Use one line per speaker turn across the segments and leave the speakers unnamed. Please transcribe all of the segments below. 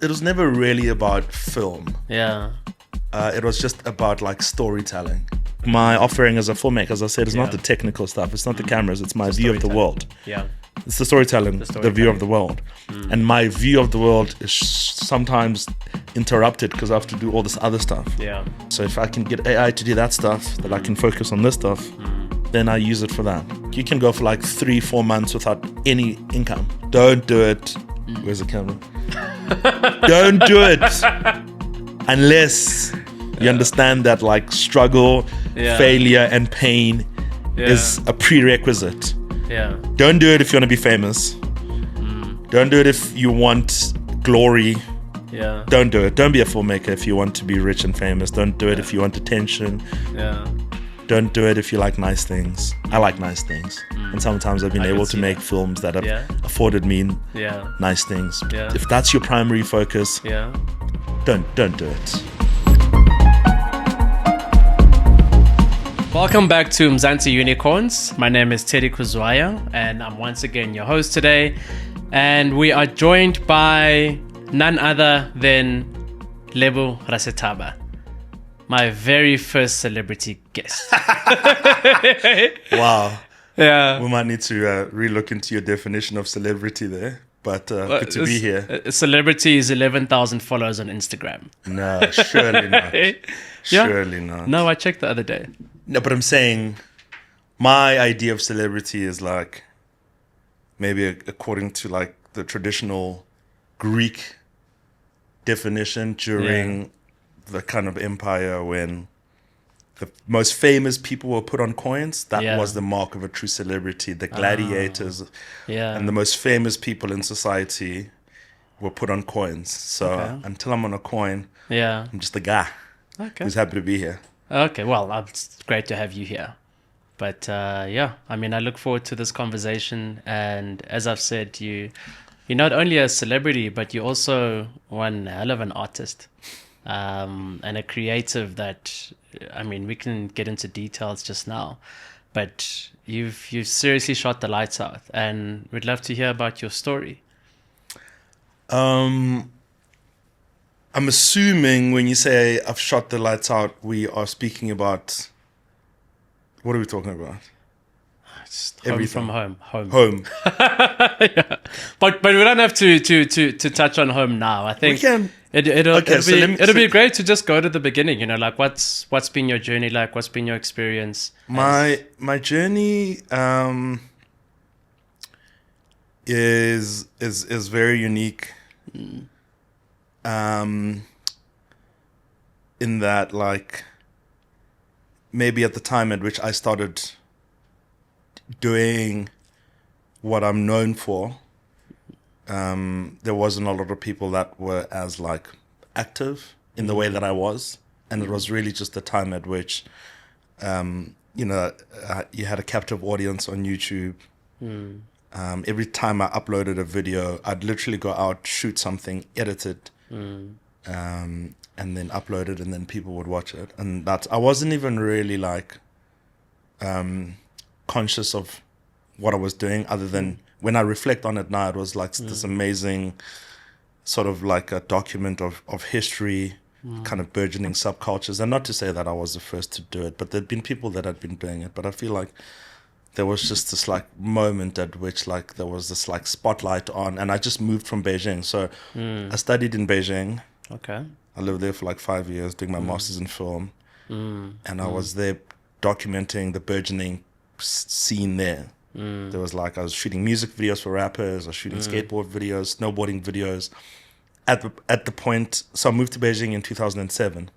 it was never really about film.
Yeah.
It was just about like storytelling. My offering as a filmmaker, as I said, is not the technical stuff. It's not the cameras. It's my view of the world.
Yeah.
It's the storytelling, the view of the world. And my view of the world is sometimes interrupted because I have to do all this other stuff.
Yeah.
So if I can get AI to do that stuff, that I can focus on this stuff, then I use it for that. You can go for like 3-4 months without any income. Don't do it. Where's the camera? Don't do it unless you understand that like struggle, failure, and pain is a prerequisite.
Yeah.
Don't do it if you want to be famous. Don't do it if you want glory.
Yeah.
Don't do it. Don't be a filmmaker if you want to be rich and famous. Don't do it if you want attention.
Yeah.
Don't do it if you like nice things. I like nice things. And sometimes I've been able to make films that have afforded me nice things.
Yeah.
If that's your primary focus,
Yeah.
don't do it.
Welcome back to Mzansi Unicorns. My name is Teddy Kuzwaya, and I'm once again your host today. And we are joined by none other than Lebogang Rasethaba, my very first celebrity guest.
Wow.
Yeah.
We might need to re-look into your definition of celebrity there. But good to be here.
A celebrity is 11,000 followers on Instagram.
No, surely not. Surely not.
No, I checked the other day.
No, but I'm saying my idea of celebrity is like maybe according to like the traditional Greek definition during the kind of empire when the most famous people were put on coins. That was the mark of a true celebrity. The gladiators and the most famous people in society were put on coins. So until I'm on a coin, I'm just a guy who's happy to be here.
Okay, well, it's great to have you here. But I mean, I look forward to this conversation. And as I've said, you're not only a celebrity, but you're also one hell of an artist and a creative that, I mean, we can get into details just now. But you've seriously shot the lights out. And we'd love to hear about your story.
I'm assuming when you say I've shot the lights out, we are speaking about, what are we talking about?
Everything. Home.
Yeah.
But we don't have to touch on home now. I think
we can.
It'll be great to just go to the beginning. You know, like what's been your journey like? What's been your experience?
My journey is very unique. In that, like, maybe at the time at which I started doing what I'm known for, there wasn't a lot of people that were as like active in the way that I was, and it was really just the time at which you had a captive audience on YouTube. Every time I uploaded a video, I'd literally go out, shoot something, edit it, and then upload it, and then people would watch it. And I wasn't even really like conscious of what I was doing, other than when I reflect on it now, it was like this amazing sort of like a document of history, kind of burgeoning subcultures. And not to say that I was the first to do it, but there'd been people that had been doing it. But I feel like there was just this like moment at which like there was this like spotlight on, and I just moved from Beijing. So I studied in Beijing.
Okay.
I lived there for like 5 years doing my master's in film. And I was there documenting the burgeoning scene there. There was like, I was shooting music videos for rappers, I was shooting skateboard videos, snowboarding videos. At the point, so I moved to Beijing in 2007.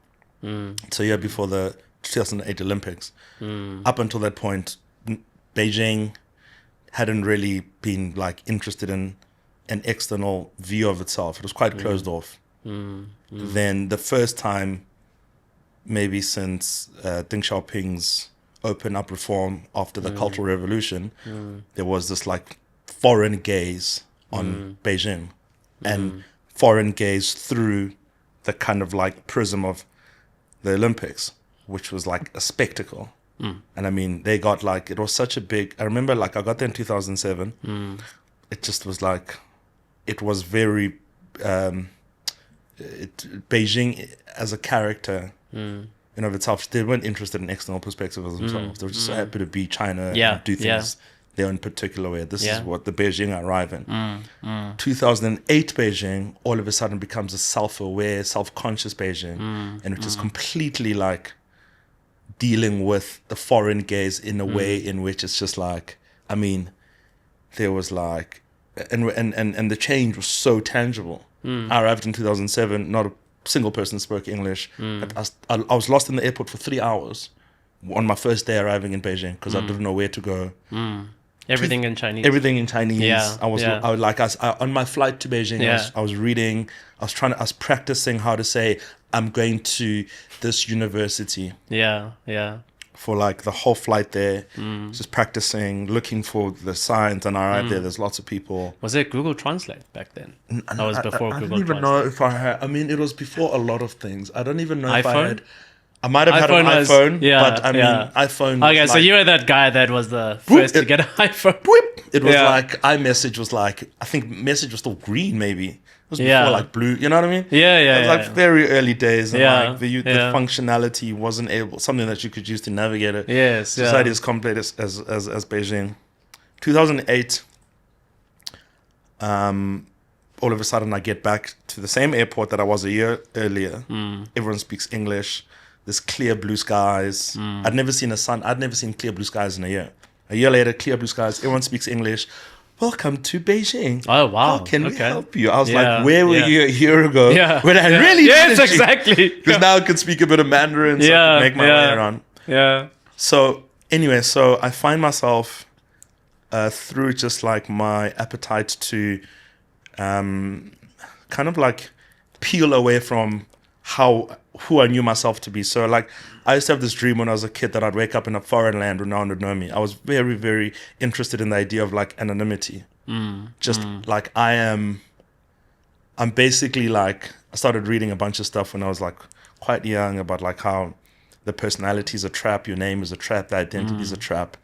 So yeah, before the 2008 Olympics. Up until that point, Beijing hadn't really been like interested in an external view of itself. It was quite closed off. Then the first time, maybe since Deng Xiaoping's open up reform after the Cultural Revolution, there was this like foreign gaze on Beijing, and foreign gaze through the kind of like prism of the Olympics, which was like a spectacle. And I mean, they got like, it was such a big, I remember like I got there in 2007. It just was like, it was very Beijing as a character in of itself, they weren't interested in external perspectives of themselves. They were just so happy to be China and do things their own particular way. This is what the Beijing arrive in. 2008 Beijing all of a sudden becomes a self-aware, self-conscious Beijing, and which is completely like dealing with the foreign gaze in a way in which it's just like, I mean, there was like, and the change was so tangible. I arrived in 2007, not a single person spoke English. I was lost in the airport for 3 hours on my first day arriving in Beijing because I didn't know where to go.
Everything in Chinese.
Everything in Chinese. Yeah, I was on my flight to Beijing. I was reading. I was practicing how to say I'm going to this university. For like the whole flight there, just practicing, looking for the signs, and I arrived there. There's lots of people.
Was it Google Translate back then? That was before
I
Google
don't even
Translate.
know if I had. I mean, it was before a lot of things. I don't even know if I
iPhone?
had. I might have had an iPhone, but I mean, iPhone.
Okay,
was
so
like,
you were that guy that was the first to get an iPhone.
It was like iMessage was like, I think message was still green maybe. It was before like blue, you know what I mean? It was like very early days, and like the functionality wasn't something that you could use to navigate it. Society as complete as Beijing. 2008, all of a sudden I get back to the same airport that I was a year earlier. Everyone speaks English. There's clear blue skies. I'd never seen clear blue skies in a year. A year later, clear blue skies. Everyone speaks English. Welcome to Beijing.
Oh, wow.
How can we help you? I was like, where were you a year ago? When I really
Yes, exactly.
Because now I could speak a bit of Mandarin, so I could make my way around. So anyway, so I find myself through just like my appetite to kind of like peel away from who I knew myself to be. So like I used to have this dream when I was a kid that I'd wake up in a foreign land where no one would know me. I was very, very interested in the idea of like anonymity. Like I'm basically like, I started reading a bunch of stuff when I was like quite young about like how the personality is a trap, your name is a trap, the identity is a trap.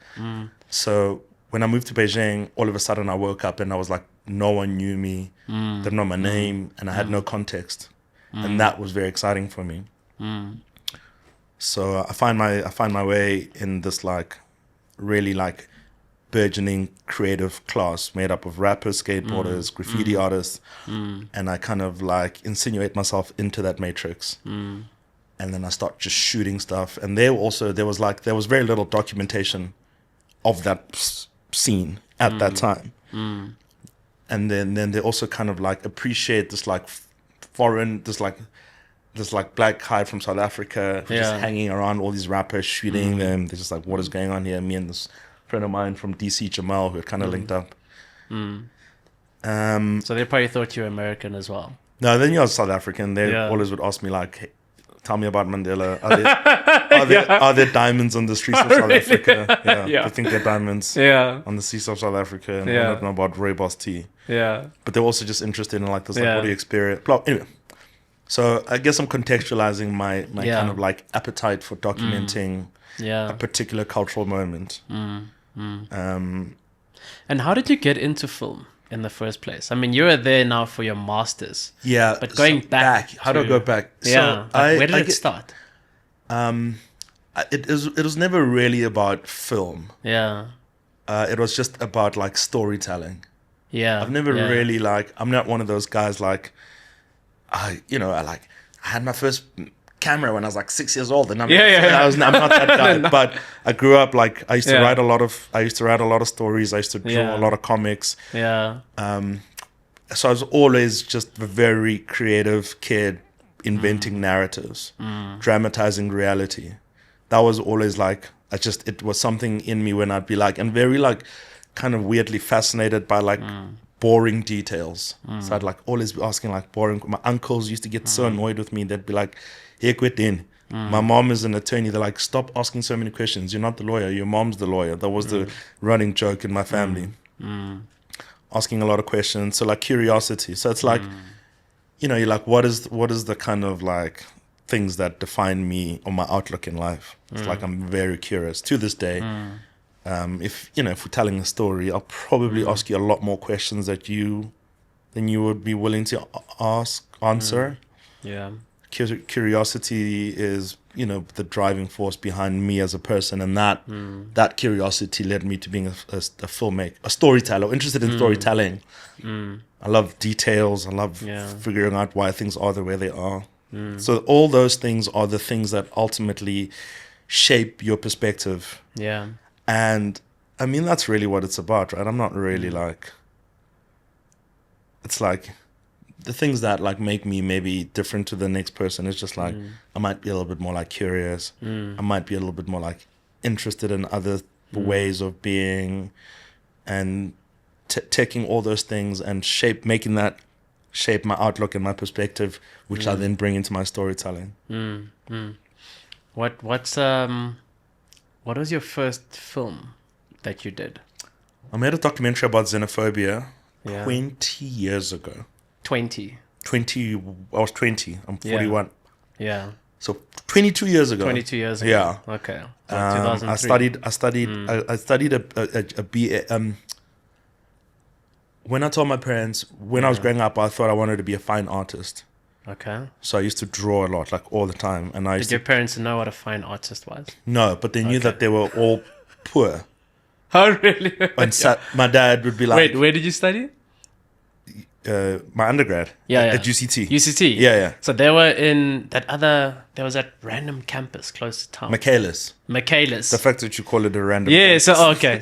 So when I moved to Beijing, all of a sudden I woke up and I was like, no one knew me, didn't know my name, and I had no context. And that was very exciting for me. So I find my way in this like really like burgeoning creative class made up of rappers, skateboarders, graffiti artists, and I kind of like insinuate myself into that matrix. And then I start just shooting stuff. And there was very little documentation of that scene at that time. And then they also kind of like appreciate this like foreign, this like black guy from South Africa who's just hanging around all these rappers, shooting them. They're just like, what is going on here? Me and this friend of mine from DC, Jamal, who had kind of linked up.
So they probably thought you were American as well.
No, then you're South African. They always would ask me like, hey, tell me about Mandela. Are there diamonds on the streets of South Africa? They think they're diamonds on the streets of South Africa. And I don't know about Rooibos tea. But they're also just interested in like this, like, what do you experience? Anyway, so I guess I'm contextualizing my kind of like appetite for documenting a particular cultural moment.
And how did you get into film in the first place? I mean, you were there now for your master's. But going back.
How do I go back?
So where did it start?
It was never really about film. It was just about like storytelling. I've never really like, I'm not one of those guys like, I had my first camera when I was like 6 years old, and I'm not that guy. But I grew up like I used to write a lot of stories. I used to draw a lot of comics. So I was always just a very creative kid, inventing narratives, dramatizing reality. That was always like, it was something in me when I'd be like, and very like kind of weirdly fascinated by like boring details. So I'd like always be asking like boring. My uncles used to get so annoyed with me. They'd be like, hey, quit in. My mom is an attorney. They're like, stop asking so many questions. You're not the lawyer. Your mom's the lawyer. That was the running joke in my family. Asking a lot of questions. So like curiosity. So it's like, you're like, what is the kind of like things that define me or my outlook in life? It's like, I'm very curious to this day. If we're telling a story, I'll probably ask you a lot more questions than you would be willing to answer.
Yeah.
Curiosity is, you know, the driving force behind me as a person, and that curiosity led me to being a filmmaker, a storyteller, interested in storytelling. I love details. I love figuring out why things are the way they are. So all those things are the things that ultimately shape your perspective.
Yeah.
And I mean, that's really what it's about, right? I'm not really like, it's like the things that like make me maybe different to the next person is just like, I might be a little bit more like curious. I might be a little bit more like interested in other ways of being, and taking all those things and making that shape my outlook and my perspective, which I then bring into my storytelling.
What was your first film that you did?
I made a documentary about xenophobia
20
years ago.
20.
I was 20. I'm 41.
Yeah.
So 22 years ago.
22 years ago.
Yeah.
Okay. So
I
2003.
I studied a BA. When I told my parents, when I was growing up, I thought I wanted to be a fine artist.
Okay.
So I used to draw a lot, like all the time. And
Did your parents know what a fine artist was?
No, but they knew that they were all poor.
Oh, really?
And my dad would be like...
Wait, where did you study?
My undergrad. At UCT.
UCT?
Yeah.
So they were in there was that random campus close to town.
Michaelis.
Michaelis.
The fact that you call it a random
campus.
Okay.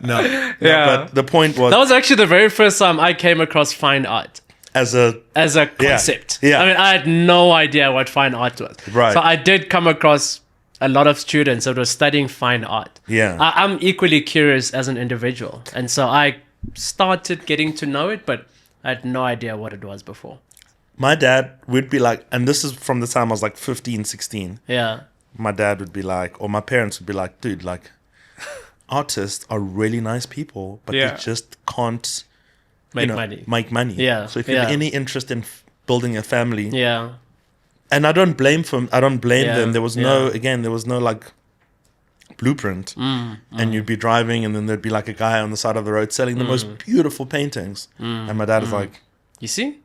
No. But the point was...
That was actually the very first time I came across fine art.
As a
concept.
Yeah.
I mean, I had no idea what fine art was.
Right.
So I did come across a lot of students that were studying fine art.
Yeah.
I'm equally curious as an individual. And so I started getting to know it, but I had no idea what it was before.
My dad would be like, and this is from the time I was like 15, 16.
Yeah.
My dad would be like, or my parents would be like, dude, like, artists are really nice people, but they just can't make money.
Yeah.
So if you have any interest in building a family,
yeah.
And I don't blame them. There was no like blueprint, and you'd be driving, and then there'd be like a guy on the side of the road selling the most beautiful paintings, and my dad is like,
you see,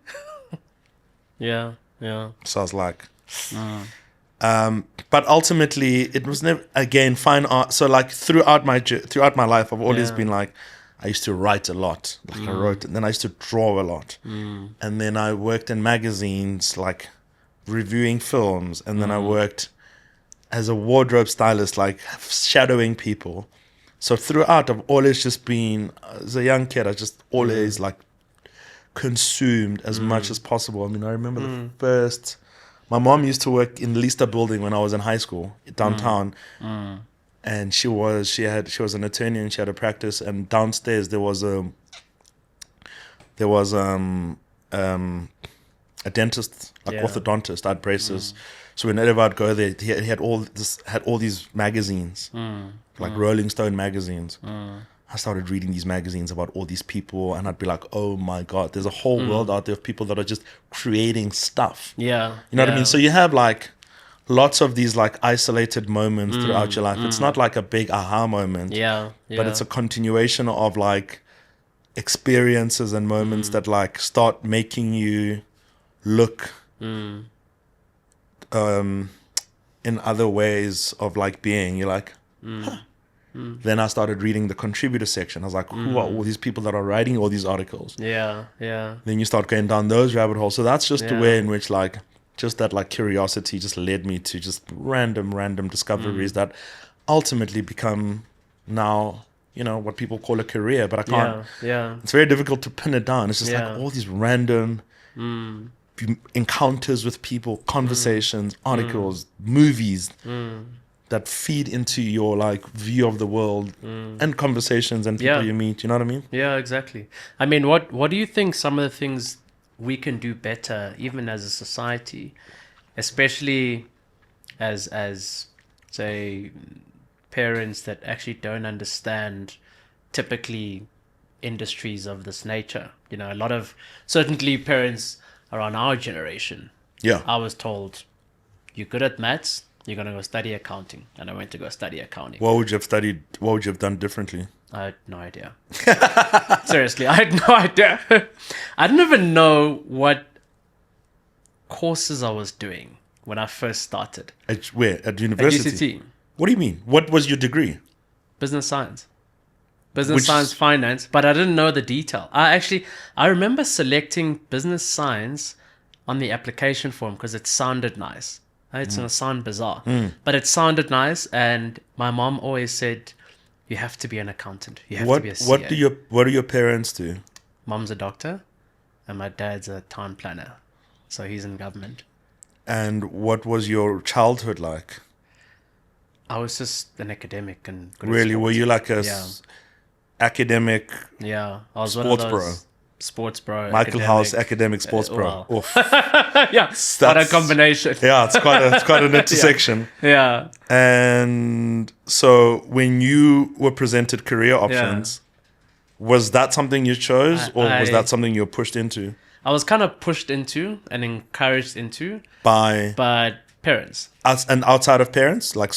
yeah.
So I was like, but ultimately it was never again fine art. So like throughout my life, I've always been like, I used to write a lot, like I wrote, and then I used to draw a lot, and then I worked in magazines like reviewing films, and then I worked as a wardrobe stylist, like shadowing people. So throughout, I've always just been, as a young kid, I just always like consumed as much as possible. I mean, I remember my mom used to work in the Leicester building when I was in high school downtown, and she was an attorney, and she had a practice, and downstairs there was a dentist, like orthodontist. I had braces. So whenever I'd go there, he had all these magazines, like Rolling Stone magazines. I started reading these magazines about all these people, and I'd be like, oh my God, there's a whole world out there of people that are just creating stuff.
Yeah.
You know what I mean? So you have like lots of these like isolated moments throughout your life. It's not like a big aha moment. But it's a continuation of like experiences and moments that like start making you look in other ways of like being. You're like, huh. Then I started reading the contributor section. I was like, who are all these people that are writing all these articles?
Yeah.
Then you start going down those rabbit holes. So that's just the way in which like just that like curiosity just led me to just random discoveries that ultimately become now, you know, what people call a career. But I can't. It's very difficult to pin it down. It's just like all these random encounters with people, conversations, articles, movies that feed into your like view of the world and conversations and people you meet. You know what I mean?
Yeah, exactly. I mean, what do you think some of the things we can do better, even as a society, especially as say parents that actually don't understand typically industries of this nature? You know, a lot of certainly parents around our generation.
Yeah.
I was told, you're good at maths, you're going to go study accounting. And I went to go study accounting.
What would you have studied? What would you have done differently?
I had no idea. Seriously, I had no idea. I didn't even know what courses I was doing when I first started.
Where? At university?
At UCT.
What do you mean? What was your degree?
Business science. Business science, finance, but I didn't know the detail. I remember selecting business science on the application form because it sounded nice. It's going to sound bizarre, but it sounded nice. And my mom always said, you have to be an accountant. You have to be a CA.
What do your parents do?
Mom's a doctor and my dad's a town planner. So he's in government.
And what was your childhood like?
I was just an academic and good at
Really?
sports.
Were you like a academic
Yeah, I was
sports
one of those
bro?
Sports bro.
Michael House, academic sports bro.
Well.
Oof.
Yeah, what a combination.
Yeah, it's quite an intersection.
Yeah.
And so when you were presented career options, was that something you chose or was that something you were pushed into?
I was kind of pushed into and encouraged into
by
parents.
And outside of parents, like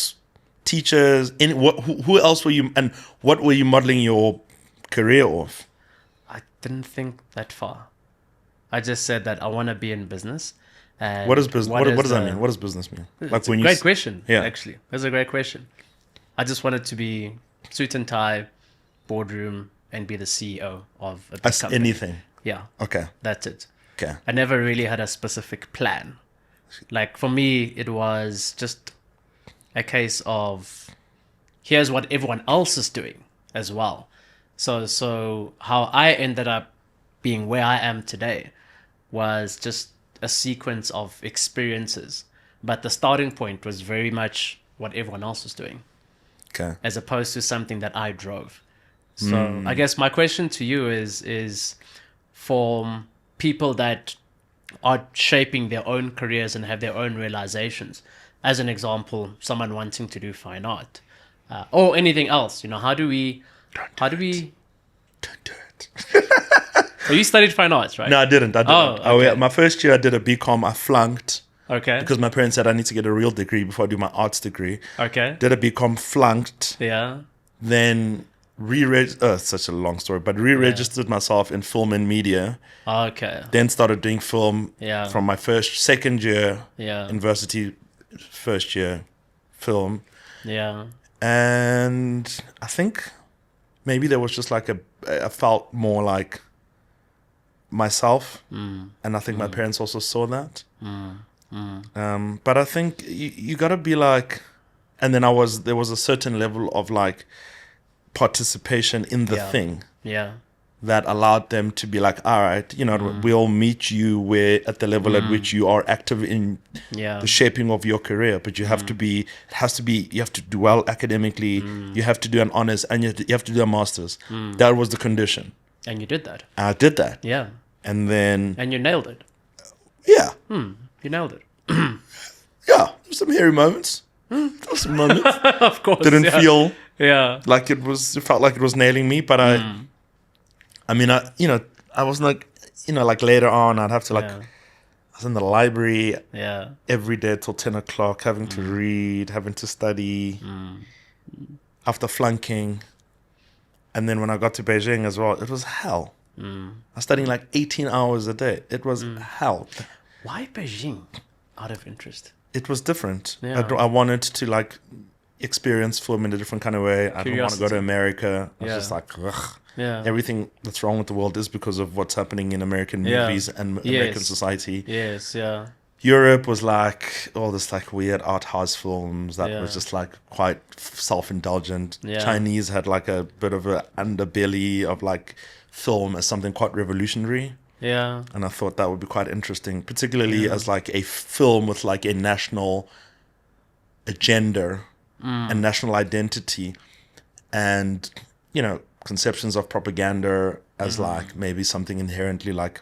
teachers, who else were you, and what were you modeling your career off?
I didn't think that far. I just said that I want to be in business. And
what does business? What does that mean? What does business mean?
It's a great question. Yeah, actually, that's a great question. I just wanted to be suit and tie, boardroom, and be the CEO of a big company.
Anything.
Yeah.
Okay.
That's it.
Okay.
I never really had a specific plan. Like for me, it was just a case of here's what everyone else is doing as well. So how I ended up being where I am today was just a sequence of experiences. But the starting point was very much what everyone else was doing.
Okay.
As opposed to something that I drove. So I guess my question to you is for people that are shaping their own careers and have their own realizations. As an example, someone wanting to do fine art or anything else. How do we? Don't do it. So you studied fine arts, right?
No, I didn't.
Oh, okay.
My first year I did a BCom. I flunked.
Okay.
Because my parents said I need to get a real degree before I do my arts degree.
Okay.
Did a BCom, flunked.
Yeah.
Then it's such a long story, but re-registered myself in film and media.
Okay.
Then started doing film from my second year university, first year film.
Yeah.
And I think maybe there was just like I felt more like myself. And I think my parents also saw that. But I think you got to be like, and then there was a certain level of like participation in the thing that allowed them to be like, all right, we'll meet you at the level at which you are active in the shaping of your career, but you have to you have to do well academically, you have to do an honors, and you have to do a master's. That was the condition.
And you did that.
I did that.
Yeah.
And then...
And you nailed it.
Yeah.
You nailed it.
Yeah. Some hairy moments. Some moments.
Of course.
Didn't feel...
Yeah.
Like it felt like it was nailing me, but I was like, like later on, I'd have to I was in the library every day till 10 o'clock, having to read, having to study, after flunking. And then when I got to Beijing as well, it was hell. I was studying like 18 hours a day. It was hell.
Why Beijing? Out of interest.
It was different.
Yeah.
I wanted to like experience film in a different kind of way. I didn't want to go to America. I was just like, ugh.
Yeah.
Everything that's wrong with the world is because of what's happening in American movies and American society.
Yes, yeah.
Europe was like all this like weird art house films that was just like quite self-indulgent.
Yeah.
Chinese had like a bit of an underbelly of like film as something quite revolutionary.
Yeah.
And I thought that would be quite interesting, particularly as like a film with like a national agenda and national identity and, conceptions of propaganda as like maybe something inherently like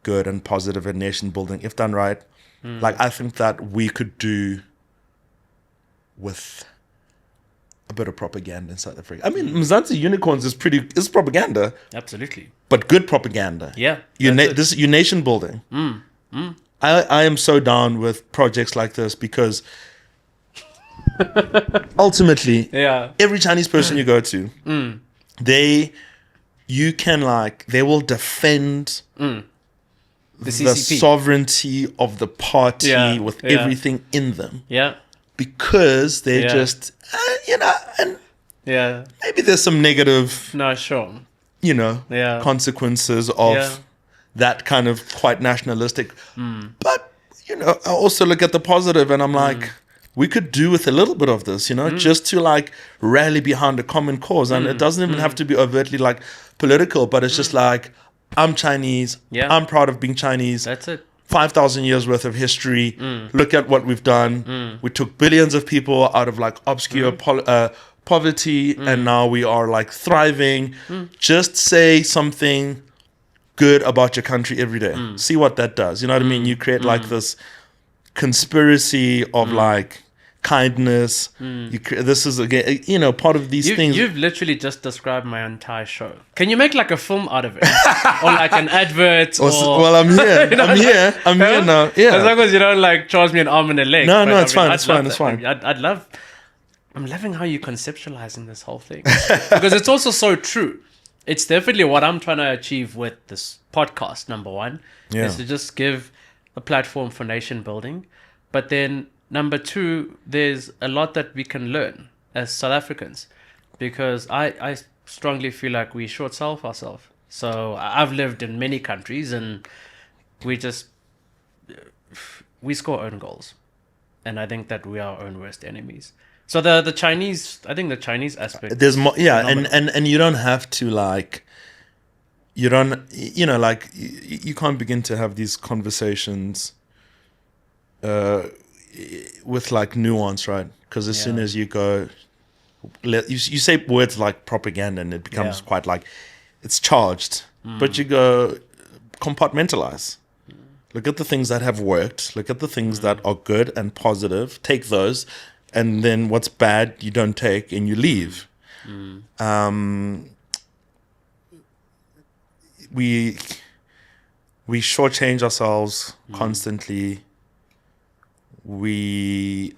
good and positive and nation building, if done right. Like I think that we could do with a bit of propaganda in South Africa. I mean, Mzansi unicorns is propaganda.
Absolutely.
But good propaganda.
Yeah.
Your nation building. I am so down with projects like this because ultimately, every Chinese person you go to, you can like, they will defend the
CCP.
sovereignty of the party with everything in them.
Yeah.
Because they're just, and maybe there's some negative, consequences of that kind of quite nationalistic. But, I also look at the positive and I'm like, we could do with a little bit of this, just to like rally behind a common cause. And it doesn't even have to be overtly like political, but it's just like, I'm Chinese. I'm proud of being Chinese.
That's it.
5,000 years worth of history. Look at what we've done. We took billions of people out of like obscure poverty, and now we are like thriving. Just say something good about your country every day. See what that does. You know what I mean? You create like this conspiracy of like kindness. This is again, part of these things.
You've literally just described my entire show. Can you make like a film out of it, or like an advert?
Well, I'm here. I'm here now. Yeah.
As long as you don't like charge me an arm and a leg.
No, it's fine. It's fine.
I'm loving how you're conceptualizing this whole thing, because it's also so true. It's definitely what I'm trying to achieve with this podcast. Number one is to just give a platform for nation building, but then number two, there's a lot that we can learn as South Africans, because I strongly feel like we short sell ourselves. So I've lived in many countries and we score own goals. And I think that we are our own worst enemies. So the Chinese, I think the Chinese aspect.
There's more, and you don't have to like, you don't, like you can't begin to have these conversations with like nuance, right? Because as soon as you go, you say words like propaganda and it becomes quite like, it's charged. But you go compartmentalize. Look at the things that have worked. Look at the things that are good and positive. Take those. And then what's bad, you don't take and you leave. We shortchange ourselves constantly. I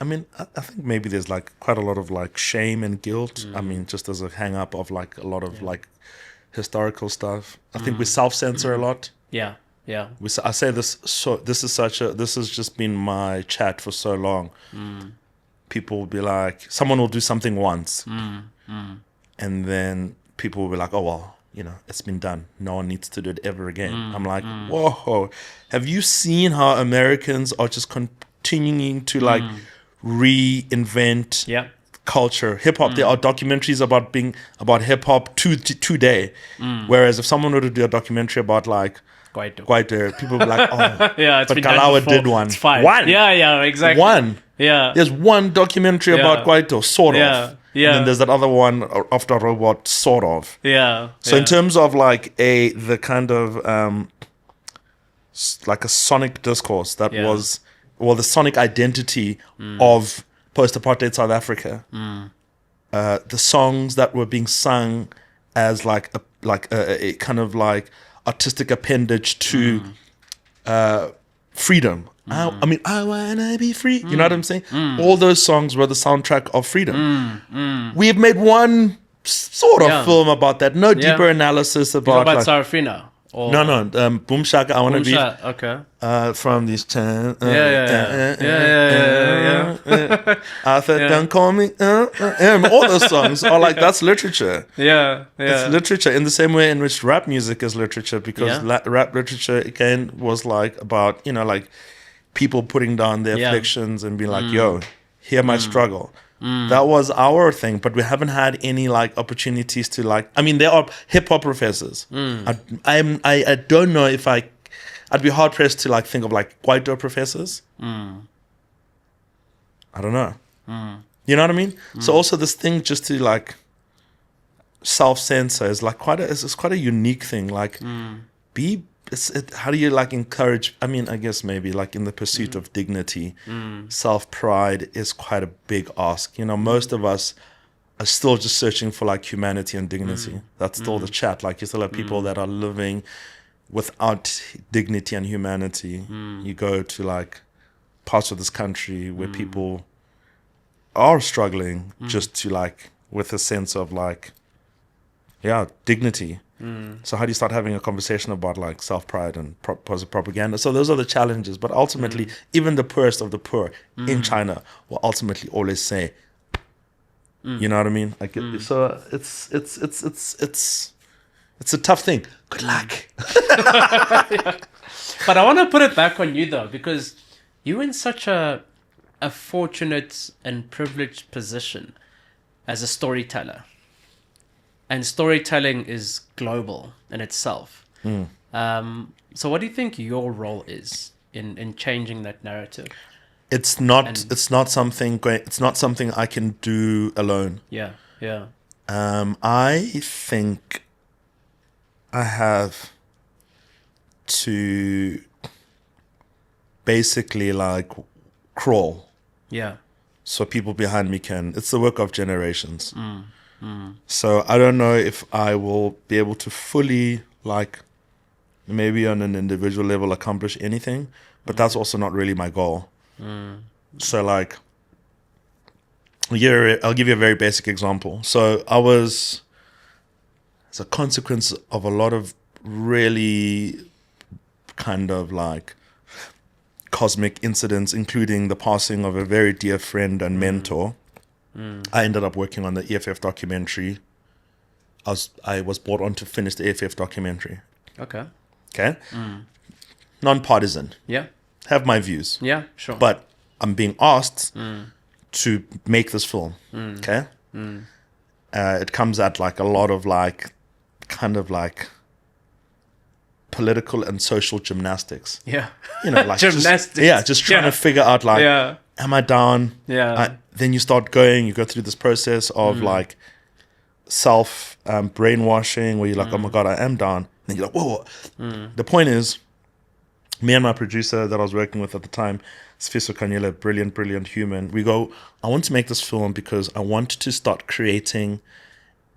think maybe there's like quite a lot of like shame and guilt. I mean, just as a hang up of like a lot of like historical stuff. I think we self-censor a lot.
Yeah.
I say this. So this has just been my chat for so long. People will be like, someone will do something once, and then people will be like, oh well, it's been done. No one needs to do it ever again. I'm like, whoa, have you seen how Americans are just continuing to like reinvent culture, hip hop? There are documentaries about hip hop today. Whereas if someone were to do a documentary about like Kwaito, people would be like, oh,
it's
but Kalawa did one.
It's fine.
One.
Yeah, exactly.
One.
Yeah.
There's one documentary about Kwaito, sort of.
Yeah.
And then there's that other one after a robot, sort of.
Yeah.
So in terms of like the kind of like a sonic discourse that was, the sonic identity of post-apartheid South Africa, the songs that were being sung as like a kind of like artistic appendage to freedom. I wanna be free. You know what I'm saying? All those songs were the soundtrack of freedom. We have made one sort of film about that. No deeper analysis about
like, Sarafina. Or...
No. Boom Shaka, I wanna be
okay.
From these
Yeah.
Arthur, don't call me. All those songs are like, that's literature.
Yeah.
It's literature in the same way in which rap music is literature, because rap literature again was like about like people putting down their afflictions and being like, yo, hear my struggle. That was our thing, but we haven't had any like opportunities to like, there are hip hop professors. I don't know if I'd be hard pressed to like think of like Kwaito professors. I don't know. You know what I mean? So also this thing just to like self-censor is like quite a unique thing. Like how do you like encourage, I guess maybe like in the pursuit of dignity, self-pride is quite a big ask. Most of us are still just searching for like humanity and dignity. That's still the chat. Like you still have people that are living without dignity and humanity. You go to like parts of this country where people are struggling just to like, with a sense of like, dignity. So how do you start having a conversation about like self-pride and positive propaganda? So those are the challenges. But ultimately, even the poorest of the poor in China will ultimately always say, you know what I mean? Like so it's a tough thing. Good luck.
But I want to put it back on you though, because you're in such a fortunate and privileged position as a storyteller. And storytelling is global in itself. So what do you think your role is in changing that narrative?
It's not something I can do alone.
Yeah.
I think I have to basically like crawl.
Yeah.
So people behind me can. It's the work of generations. So I don't know if I will be able to fully, like, maybe on an individual level accomplish anything, but that's also not really my goal. So like, I'll give you a very basic example. So as a consequence of a lot of really kind of like cosmic incidents, including the passing of a very dear friend and mentor, I ended up working on the EFF documentary. I was brought on to finish the EFF documentary.
Okay.
Non-partisan.
Yeah.
Have my views.
Yeah, sure.
But I'm being asked to make this film. Okay. It comes at like a lot of like kind of like political and social gymnastics.
Yeah.
You know, like
gymnastics.
just trying to figure out like, am I down?
Yeah.
Then you start you go through this process of like self brainwashing where you're like, oh my God, I am down. And then you're like, whoa. The point is, me and my producer that I was working with at the time, Sfiso Kanyele, brilliant human, we go, I want to make this film because I want to start creating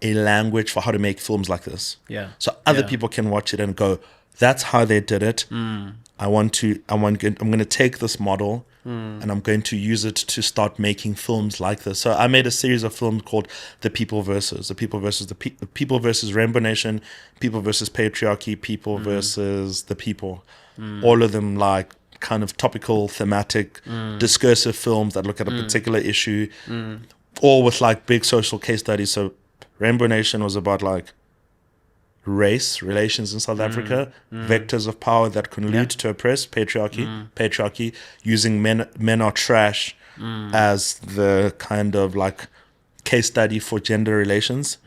a language for how to make films like this.
Yeah.
So other people can watch it and go, that's how they did it. I'm going to take this model and I'm going to use it to start making films like this. So I made a series of films called The People Versus the People versus Rainbow Nation, People versus Patriarchy, People versus the People. All of them like kind of topical, thematic, discursive films that look at a particular issue, all with like big social case studies. So Rainbow Nation was about like race relations in South Africa, vectors of power that can lead to oppress, patriarchy, using men are trash as the kind of like case study for gender relations.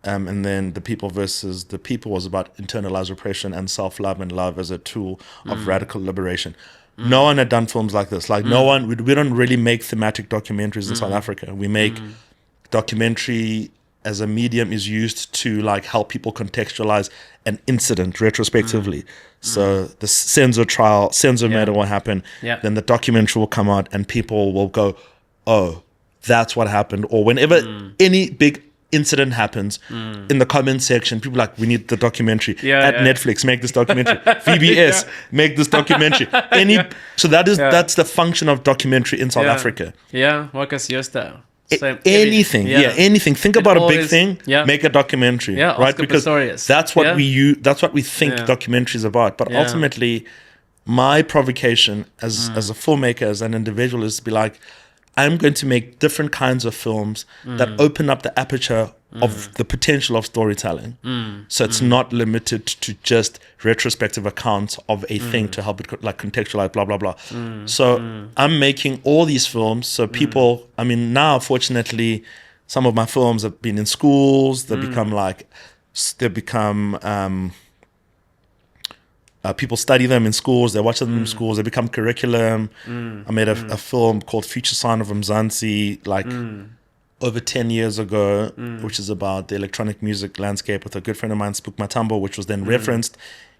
And then The People versus the People was about internalized repression and self-love and love as a tool of radical liberation. No one had done films like this. Like no one, we don't really make thematic documentaries in South Africa. We make documentary as a medium is used to like help people contextualize an incident retrospectively. So the censor matter will happen. Then the documentary will come out and people will go, oh, that's what happened. Or whenever any big incident happens, in the comment section, people are like, we need the documentary. Netflix, make this documentary. VBS, make this documentary. So that's the function of documentary in South Africa.
Yeah, Marcus, your style.
Anything. Think about a big thing, make a documentary, right? Because that's what we use, that's what we think documentary is about. But ultimately, my provocation as a filmmaker, as an individual, is to be like, I'm going to make different kinds of films that open up the aperture of the potential of storytelling. So it's not limited to just retrospective accounts of a thing to help it like contextualize, blah, blah, blah. So I'm making all these films. So people, I mean, now, fortunately, some of my films have been in schools. They become people study them in schools, they watch them in schools, they become curriculum. I made a film called Future Sign of Mzansi like over 10 years ago, which is about the electronic music landscape with a good friend of mine, Spook Matambo, which was then referenced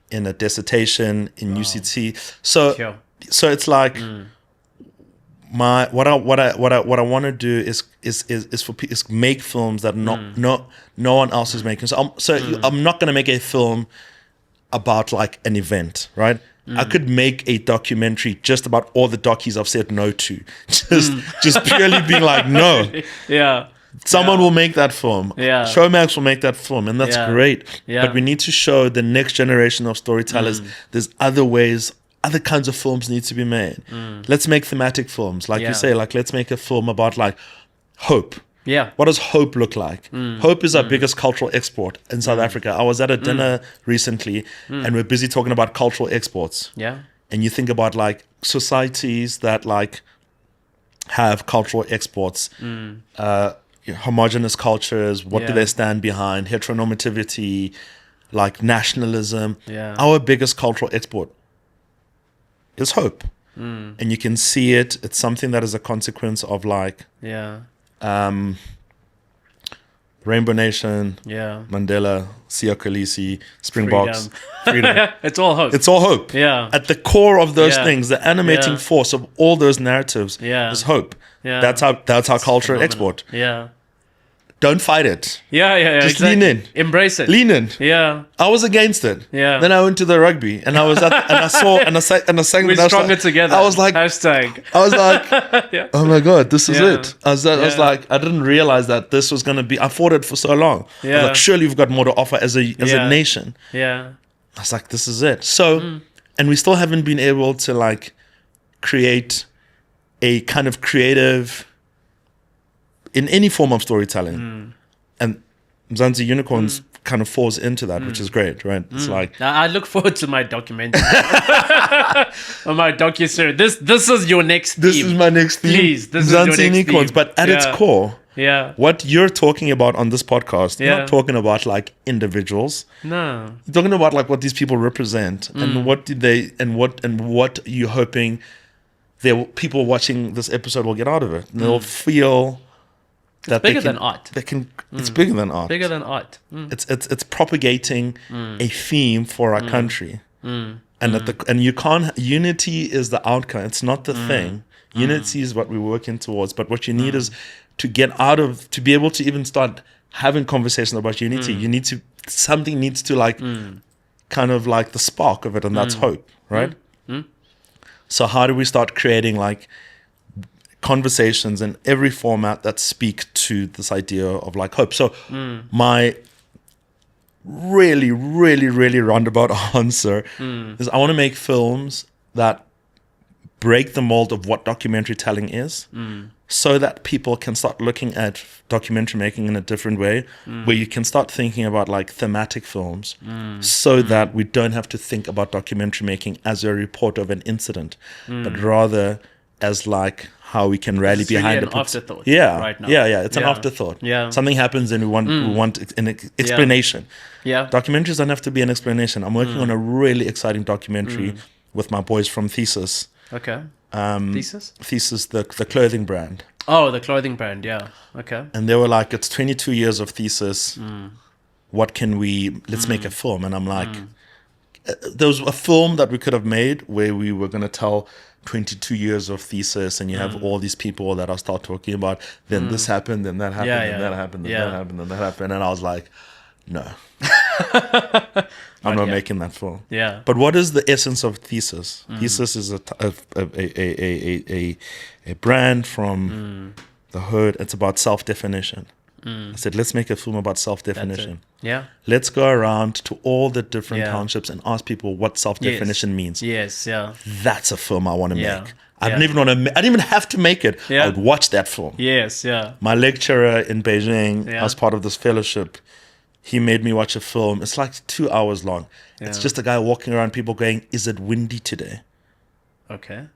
in a dissertation in UCT. So it's like what I want to do is make films that no one else is making. So I'm not going to make a film about like an event, right? I could make a documentary just about all the docies I've said no to. Just purely being like, no. Someone will make that film.
Yeah.
Showmax will make that film, and that's great.
Yeah.
But we need to show the next generation of storytellers there's other ways, other kinds of films need to be made. Let's make thematic films. Like you say, like let's make a film about like hope.
Yeah.
What does hope look like? Hope is our biggest cultural export in South Africa. I was at a dinner recently and we're busy talking about cultural exports.
Yeah.
And you think about like societies that like have cultural exports, homogenous cultures, what do they stand behind, heteronormativity, like nationalism.
Yeah.
Our biggest cultural export is hope. And you can see it. It's something that is a consequence of like Rainbow Nation, Mandela, Siya Kolisi, Springboks, freedom.
It's all hope.
It's all hope.
Yeah.
At the core of those things, the animating force of all those narratives is hope.
Yeah.
That's our cultural export.
Yeah.
Don't fight it.
Yeah.
Just lean in.
Embrace it.
Lean in.
Yeah.
I was against it.
Yeah.
Then I went to the rugby and I was at, and I saw and I sang
We're
the national.
stronger together.
I was like,
hashtag.
I was like, oh my god, this is
Yeah.
it. I was like, I didn't realize that this was gonna be. I fought it for so long. I
Yeah.
was like, surely we've got more to offer as a nation.
Yeah.
I was like, this is it. So, and we still haven't been able to like create a kind of creative in any form of storytelling. And Mzansi Unicorns kind of falls into that, which is great, right? It's like
I look forward to my documentary. Or my docuseries. This is your next
this
theme.
is my next theme.
Please, this is your
Mzansi
next
Unicorns,
theme.
but at its core, what you're talking about on this podcast, you're not talking about like individuals.
No.
You're talking about like what these people represent and what did they and what you're hoping people watching this episode will get out of it. And they'll feel that
bigger than art.
They can. It's bigger than art.
Bigger than art.
It's propagating a theme for our country, and you can't. Unity is the outcome. It's not the thing. Unity is what we're working towards. But what you need is to be able to even start having conversations about unity. You need to something needs to like kind of like the spark of it, and that's hope, right? So how do we start creating like conversations in every format that speak to this idea of like hope? So my really, really, really roundabout answer is I want to make films that break the mold of what documentary telling is so that people can start looking at documentary making in a different way, where you can start thinking about like thematic films so that we don't have to think about documentary making as a report of an incident, but rather as like how we can rally behind
really
it.
An afterthought.
Yeah,
Right now.
It's an afterthought.
Yeah.
Something happens and we want an explanation.
Yeah.
Documentaries don't have to be an explanation. I'm working on a really exciting documentary with my boys from Thesis.
Okay. Thesis?
Thesis, the clothing brand.
Oh, the clothing brand. Yeah. Okay.
And they were like, it's 22 years of Thesis. What can let's make a film. And I'm like, there was a film that we could have made where we were going to tell 22 years of Thesis, and you have all these people that I start talking about, then this happened, then that happened, then that happened, then that happened, then that happened. And I was like, no, I'm not making that film.
Yeah.
But what is the essence of Thesis? Thesis is a brand from the hood. It's about self-definition. I said, let's make a film about self-definition.
Yeah.
Let's go around to all the different townships and ask people what self-definition means.
Yes, yeah.
That's a film I want to
Yeah.
make. I didn't even have to make it.
Yeah.
I would watch that film.
Yes, yeah.
My lecturer in Beijing,
Yeah.
as part of this fellowship, he made me watch a film. It's like 2 hours long. It's just a guy walking around, people going, is it windy today?
Okay.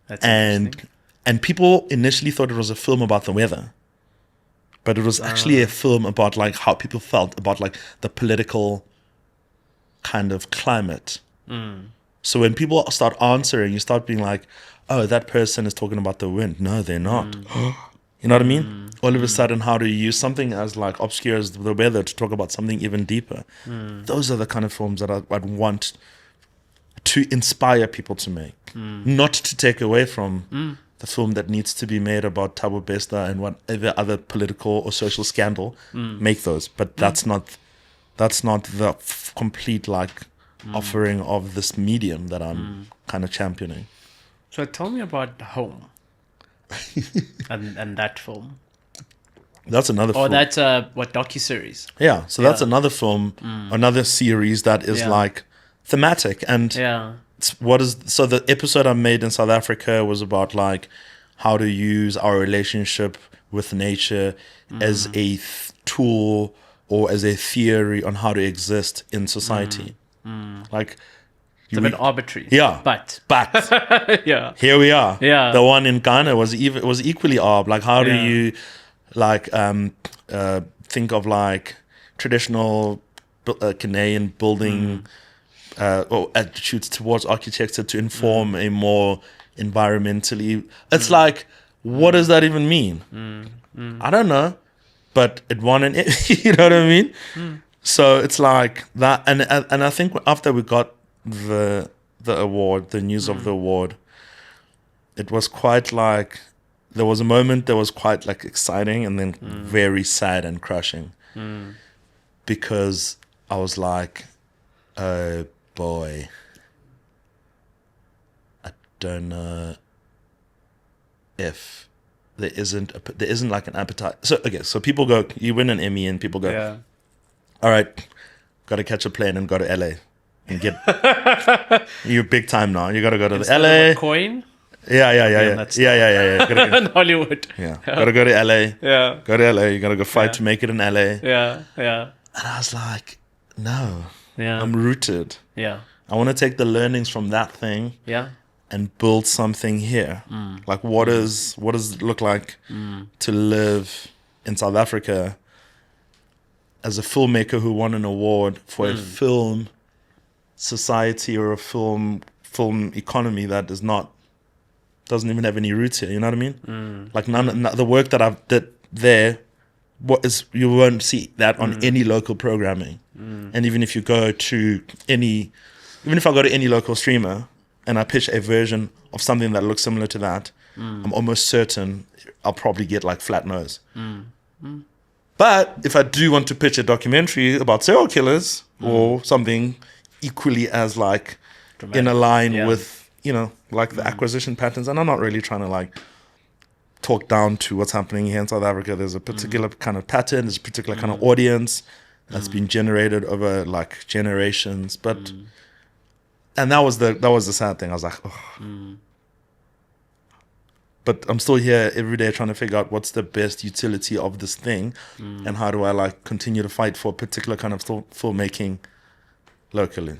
That's interesting.
And people initially thought it was a film about the weather. But it was actually a film about like how people felt about like the political kind of climate. So when people start answering, you start being like, oh, that person is talking about the wind. No, they're not. You know what I mean? All of a sudden, how do you use something as like obscure as the weather to talk about something even deeper? Those are the kind of films that I'd want to inspire people to make, not to take away from the film that needs to be made about Thabo Bester and whatever other political or social scandal. Make those, but that's not the complete like offering of this medium that I'm kind of championing.
So tell me about Home and that film.
That's another
Or
film.
that's what docuseries?
Yeah, so that's another film, another series that is
Yeah.
like thematic. And
Yeah.
so the episode I made in South Africa was about like how to use our relationship with nature as a tool or as a theory on how to exist in society. Like,
It's a bit arbitrary.
yeah,
But yeah.
here we are.
Yeah.
The one in Ghana was equally odd. Like, how do
Yeah.
you like think of like traditional Canadian building or attitudes towards architecture to inform a more environmentally? It's like, what does that even mean? I don't know, but it won an you know what I mean? So it's like that, and I think after we got the award, the news of the award, it was quite like there was a moment that was quite like exciting and then very sad and crushing because I was like, oh boy, I don't know if there isn't like an appetite. So okay, so people go, you win an Emmy and people go,
Yeah.
all right, got to catch a plane and go to LA and get you're big time now. You got to go to
Instead
the
of
LA.
a coin
Yeah.
that's
Gotta go,
in Hollywood.
gotta go to LA.
Yeah.
Go to LA. You gotta go fight
Yeah.
to make it in LA.
Yeah. Yeah.
And I was like, no,
Yeah.
I'm rooted.
Yeah.
I want to take the learnings from that thing
Yeah.
and build something here. Like, what does it look like to live in South Africa as a filmmaker who won an award for a film society or a film economy that doesn't even have any roots here. You know what I mean? Like none the work that I've did there, you won't see that on any local programming. And even if you go to even if I go to any local streamer and I pitch a version of something that looks similar to that, I'm almost certain I'll probably get like flat nose. But if I do want to pitch a documentary about serial killers or something equally as like
Dramatic.
in a line
Yeah.
with, like the acquisition patterns, and I'm not really trying to like talk down to what's happening here in South Africa. There's a particular kind of pattern, there's a particular kind of audience that's been generated over like generations. But and that was the sad thing. I was like, oh. But I'm still here every day trying to figure out what's the best utility of this thing and how do I like continue to fight for a particular kind of filmmaking locally.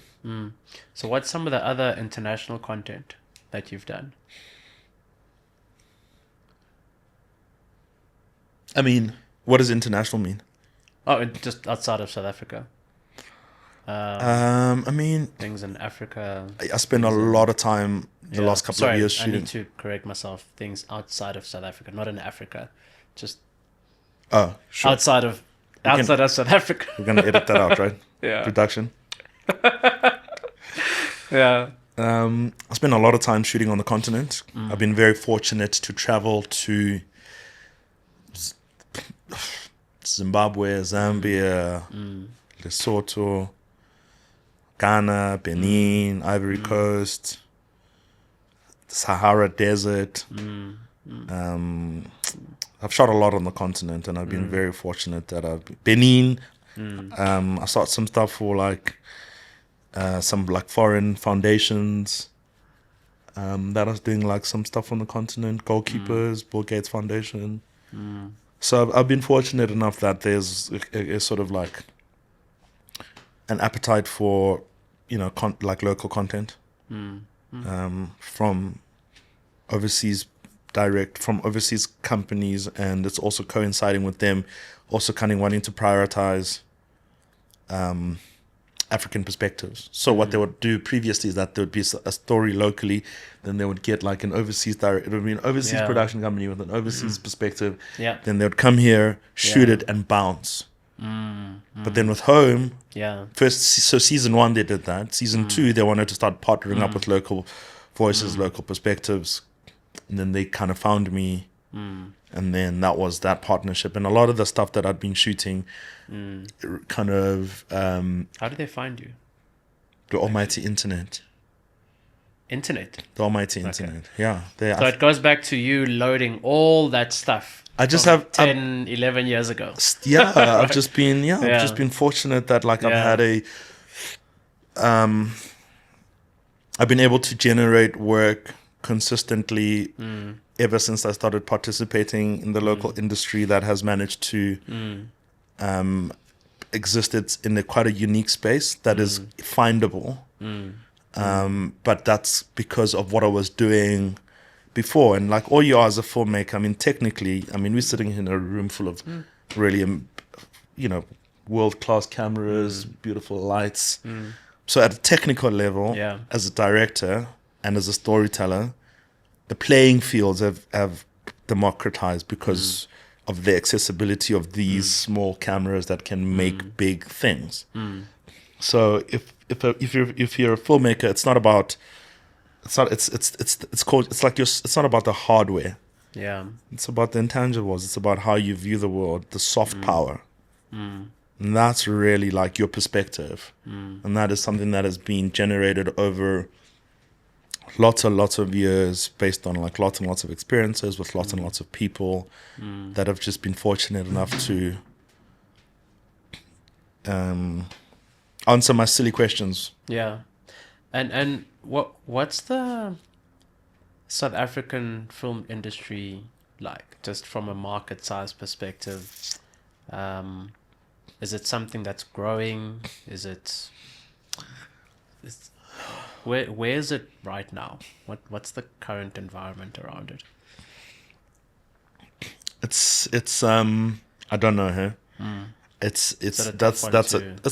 So what's some of the other international content that you've done?
I mean, what does international mean?
Oh, just outside of South Africa.
I mean,
Things in Africa.
I spent a lot of time the last couple of years
I
shooting.
need to correct myself. Things outside of South Africa, not in Africa. Just
Oh, sure.
outside of South Africa.
We're gonna edit that out, right?
Yeah.
Production.
Yeah.
I spent a lot of time shooting on the continent. I've been very fortunate to travel to Zimbabwe, Zambia, Lesotho, Ghana, Benin, Ivory Coast, Sahara Desert. I've shot a lot on the continent, and I've been very fortunate that Benin. I shot some stuff for like some like foreign foundations. That I was doing like some stuff on the continent, goalkeepers, Bill Gates Foundation. So I've been fortunate enough that there's a sort of like an appetite for, like local content from overseas from overseas companies, and it's also coinciding with them also kind of wanting to prioritize African perspectives. So what they would do previously is that there would be a story locally, then they would get like an overseas it would be an overseas production company with an overseas perspective.
Yeah.
Then they would come here, shoot it, and bounce. But then with home, so season 1 they did that. Season 2 they wanted to start partnering up with local voices, local perspectives, and then they kind of found me. And then that was that partnership, and a lot of the stuff that I'd been shooting kind of
How did they find you?
the almighty internet.
Internet.
The almighty internet. Yeah.
So it goes back to you loading all that stuff
I just
from
have
10, 11 years ago.
Yeah,
Right.
I've just been I've just been fortunate that like I've had I've been able to generate work consistently ever since I started participating in the local industry that has managed to exist. It's in quite a unique space that is findable. But that's because of what I was doing before. And like all you are as a filmmaker, I mean, technically, I mean, we're sitting in a room full of really, world-class cameras, beautiful lights. So at a technical level, as a director and as a storyteller, the playing fields have democratized because of the accessibility of these small cameras that can make big things. So if you're a filmmaker, it's not about it's not about the hardware.
Yeah.
It's about the intangibles. It's about how you view the world, the soft power. And that's really like your perspective. And that is something that has been generated over lots and lots of years based on like lots and lots of experiences with lots and lots of people that have just been fortunate enough to answer my silly questions.
Yeah. And what's the South African film industry like, just from a market size perspective? Is it something that's growing? Where is it right now? What's the current environment around it?
It's I don't know, huh? It's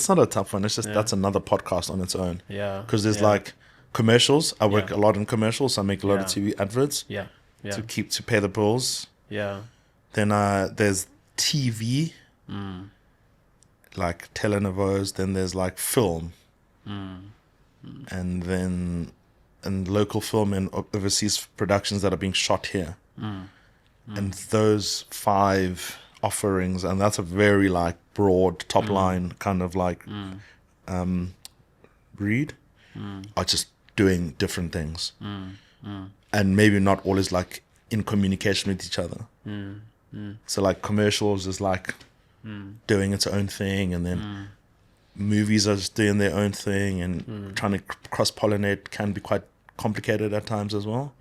not a tough one. It's just that's another podcast on its own.
Yeah.
Because there's like commercials. I work a lot in commercials. So I make a lot of TV adverts.
Yeah.
To pay the bills.
Yeah.
Then there's TV. Like telenovelas. Then there's like film. And then local film and overseas productions that are being shot here. And those 5 offerings, and that's a very like broad top line kind of like read, are just doing different things. And maybe not always like in communication with each other. So like commercials is like doing its own thing, and then movies are just doing their own thing, and trying to cross-pollinate can be quite complicated at times as well.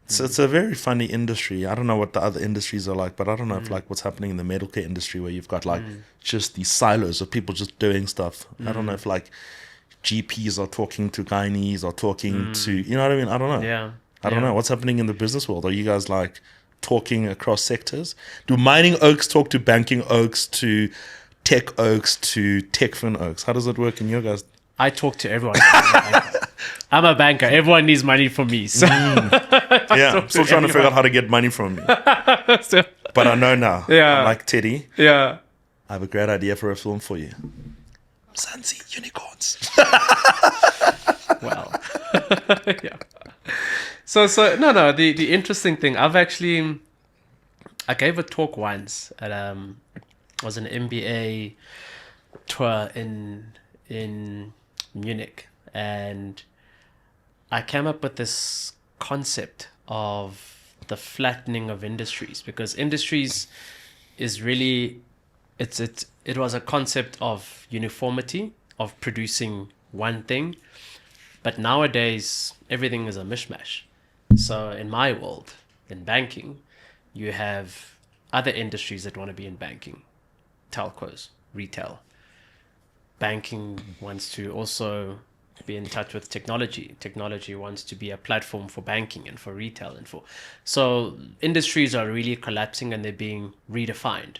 So it's a very funny industry. I don't know what the other industries are like, but I don't know if like what's happening in the medical care industry where you've got like just these silos of people just doing stuff. I don't know if like GPs are talking to gynaes or talking to, you know what I mean? I don't know.
Yeah.
I don't know. What's happening in the business world? Are you guys like talking across sectors? Do mining oaks talk to banking oaks to tech oaks to tech fin oaks? How does it work in your guys?
I talk to everyone. I'm a banker. Everyone needs money from me. So
yeah, I'm still trying to figure out how to get money from you. But I know now.
Yeah.
I'm like, Teddy,
yeah.
I have a great idea for a film for you. Mzansi unicorns.
Wow. Yeah. So no. The interesting thing, I gave a talk once at was an MBA tour in Munich, and I came up with this concept of the flattening of industries, because industries is really it was a concept of uniformity, of producing one thing, but nowadays everything is a mishmash. So in my world, in banking, you have other industries that want to be in banking, telcos, retail. Banking wants to also be in touch with technology. Technology wants to be a platform for banking and for retail so industries are really collapsing, and they're being redefined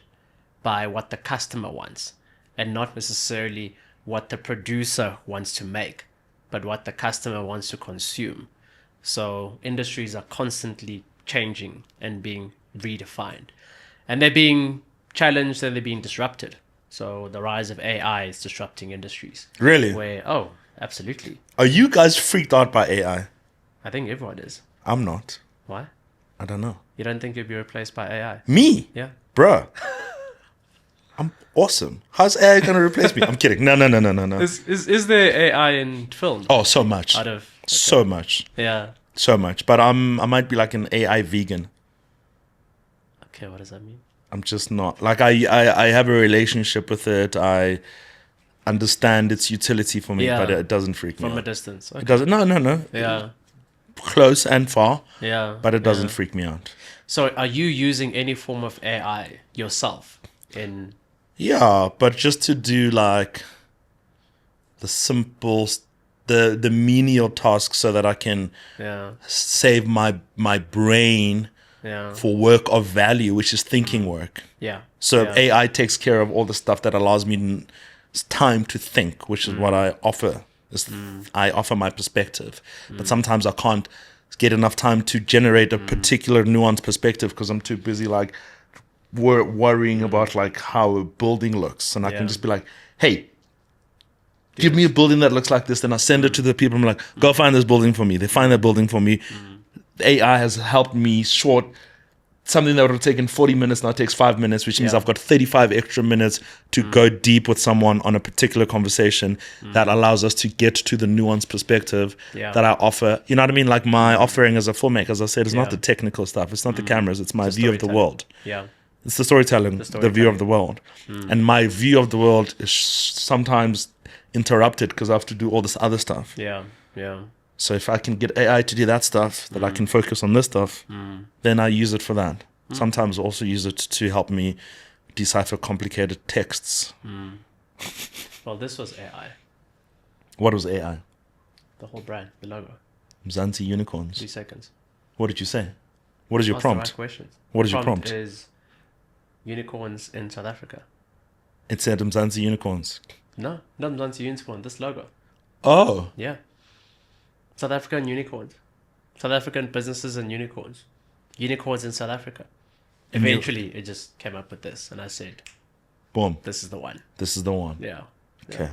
by what the customer wants, and not necessarily what the producer wants to make, but what the customer wants to consume. So industries are constantly changing and being redefined, and they're being challenged, and they're being disrupted. So the rise of AI is disrupting industries.
Really?
Absolutely.
Are you guys freaked out by AI?
I think everyone is.
I'm not.
Why?
I don't know.
You don't think you'll be replaced by AI?
Me?
Yeah.
Bruh. I'm awesome. How's AI going to replace me? I'm kidding. No.
Is there AI in film?
Oh, so much. So much.
Yeah.
So much. But I might be like an AI vegan.
Okay, what does that mean?
I'm just not like I have a relationship with it. I understand its utility for me, but it doesn't freak me
From a
out.
distance. Okay.
It doesn't. No.
Yeah.
Close and far,
Yeah.
but it doesn't freak me out.
So, are you using any form of AI yourself in?
Yeah, but just to do like the simple, the menial tasks, so that I can save my brain for work of value, which is thinking work.
Yeah.
So AI takes care of all the stuff that allows me time to think, which is what I offer. I offer my perspective, but sometimes I can't get enough time to generate a particular nuanced perspective because I'm too busy like worrying about like how a building looks, and I can just be like, hey, give me a building that looks like this. Then I send it to the people. I'm like, go find this building for me. They find that building for me. The AI has helped me short something that would have taken 40 minutes now takes 5 minutes, which means I've got 35 extra minutes to go deep with someone on a particular conversation that allows us to get to the nuanced perspective that I offer. You know what I mean? Like my offering as a filmmaker, as I said, is not the technical stuff. It's not the cameras. It's my view of the world.
Yeah.
It's the storytelling, the view of the world. And my view of the world is sometimes interrupted because I have to do all this other stuff.
Yeah. Yeah.
So if I can get AI to do that stuff, that I can focus on this stuff, then I use it for that. Sometimes also use it to help me decipher complicated texts.
Well, this was AI.
What was AI?
The whole brand, the logo.
Mzansi unicorns.
2 seconds.
What did you say? What is your
Ask
prompt?
the right question.
What is your prompt?
Is unicorns in South Africa.
It said Mzansi unicorns.
No, not Mzansi unicorn. This logo.
Oh.
Yeah. South African unicorns. South African businesses and unicorns. Unicorns in South Africa. Eventually, it just came up with this, and I said,
boom.
This is the one.
This is the one.
Yeah.
Okay.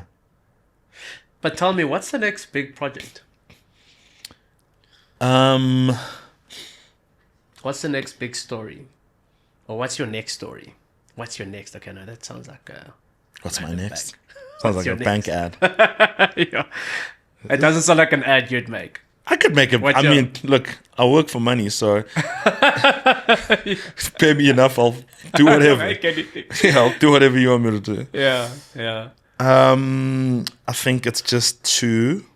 But tell me, what's the next big project? What's the next big story? Or what's your next story? What's your next? Okay, no, that sounds like a...
What's my next?
Bank.
Sounds like a bank ad.
Yeah. It doesn't sound like an ad you'd make.
I could make it. I mean, look, I work for money, so pay me enough, I'll do whatever. Yeah, I'll do whatever you want me to do.
Yeah, yeah.
I think it's just to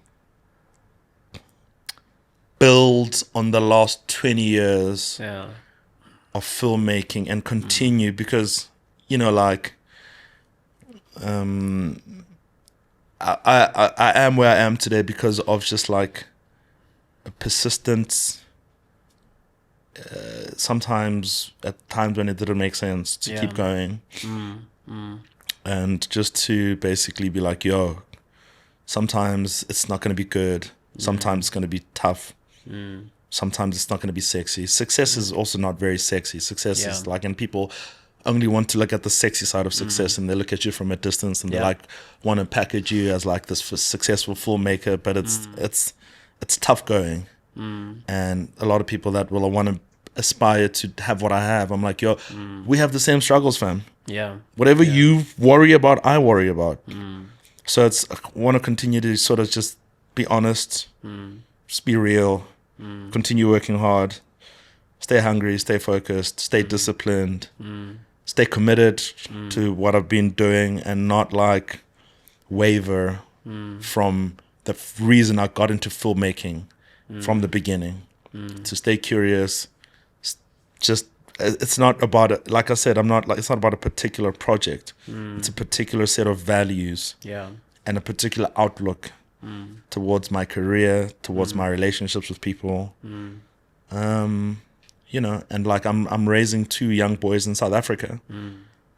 build on the last 20 years of filmmaking and continue because, you know, like, I am where I am today because of just like a persistence. Sometimes at times when it didn't make sense to keep going, and just to basically be like, yo, sometimes it's not going to be good. Sometimes it's going to be tough. Sometimes it's not going to be sexy. Success is also not very sexy. Success is like, and people only want to look at the sexy side of success, and they look at you from a distance, and they like want to package you as like this successful filmmaker, but it's tough going, and a lot of people that will want to aspire to have what I have, I'm like, yo, we have the same struggles, fam.
Yeah.
Whatever you worry about, I worry about. So I want to continue to sort of just be honest, just be real, continue working hard, stay hungry, stay focused, stay disciplined, stay committed to what I've been doing, and not like waver from the reason I got into filmmaking from the beginning. To stay curious, just it's not about it. Like I said, it's not about a particular project. It's a particular set of values and a particular outlook towards my career, towards my relationships with people. You know, and like I'm raising 2 young boys in South Africa.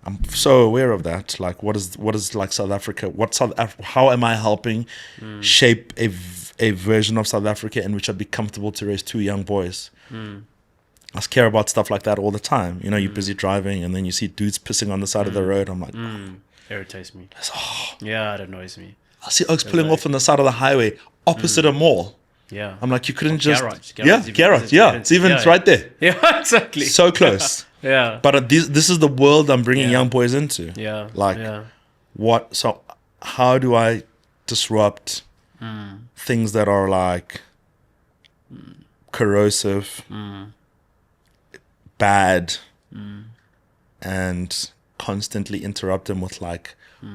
I'm so aware of that. Like, what is like South Africa? How am I helping shape a version of South Africa in which I'd be comfortable to raise 2 young boys? I care about stuff like that all the time. You know, you're busy driving, and then you see dudes pissing on the side of the road. I'm like,
irritates me. Yeah, it annoys me.
I see Oaks pulling off on the side of the highway opposite a mall.
Yeah.
I'm like, you couldn't just...
Garage.
Garage. It's right there.
Yeah, exactly.
So close.
Yeah.
But this is the world I'm bringing young boys into.
Yeah.
Like, so how do I disrupt things that are like corrosive, bad, and constantly interrupt them with like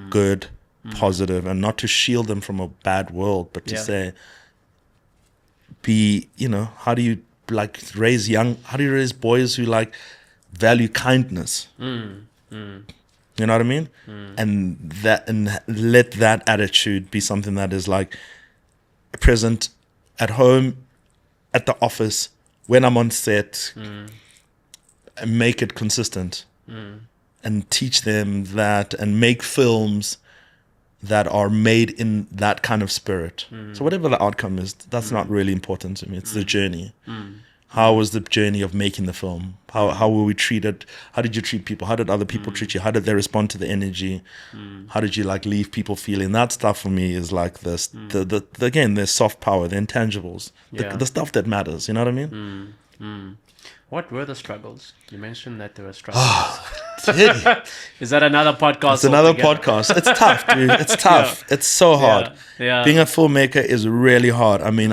good, positive, and not to shield them from a bad world, but to say, how do you how do you raise boys who like value kindness? You know what I mean? And let that attitude be something that is like present at home, at the office, when I'm on set, and make it consistent and teach them that and make films that are made in that kind of spirit. So whatever the outcome is, that's not really important to me. It's the journey. How was the journey of making the film? How were we treated? How did you treat people? How did other people treat you? How did they respond to the energy? How did you like leave people feeling? That stuff for me is like this. Again, there's soft power, the intangibles, the stuff that matters. You know what I mean?
What were the struggles? You mentioned that there were struggles. Is that another podcast?
It's another podcast. It's tough, dude. It's tough. It's so hard. Being a filmmaker is really hard. I mean,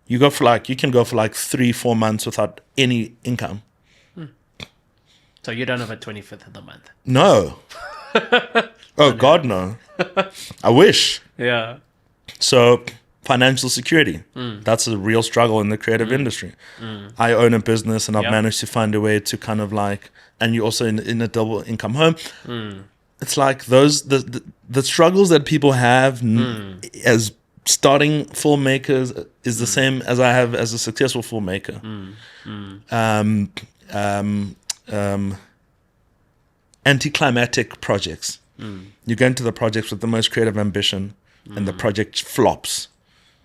you can go for like 3-4 months without any income.
So you don't have a 25th of the month?
No. Oh, God, no. I wish.
Yeah.
So financial security, that's a real struggle in the creative industry. I own a business and I've managed to find a way to kind of like, and you're also in a double income home. It's like the struggles that people have as starting filmmakers is the same as I have as a successful filmmaker. Anticlimactic projects. You go into the projects with the most creative ambition and the project flops.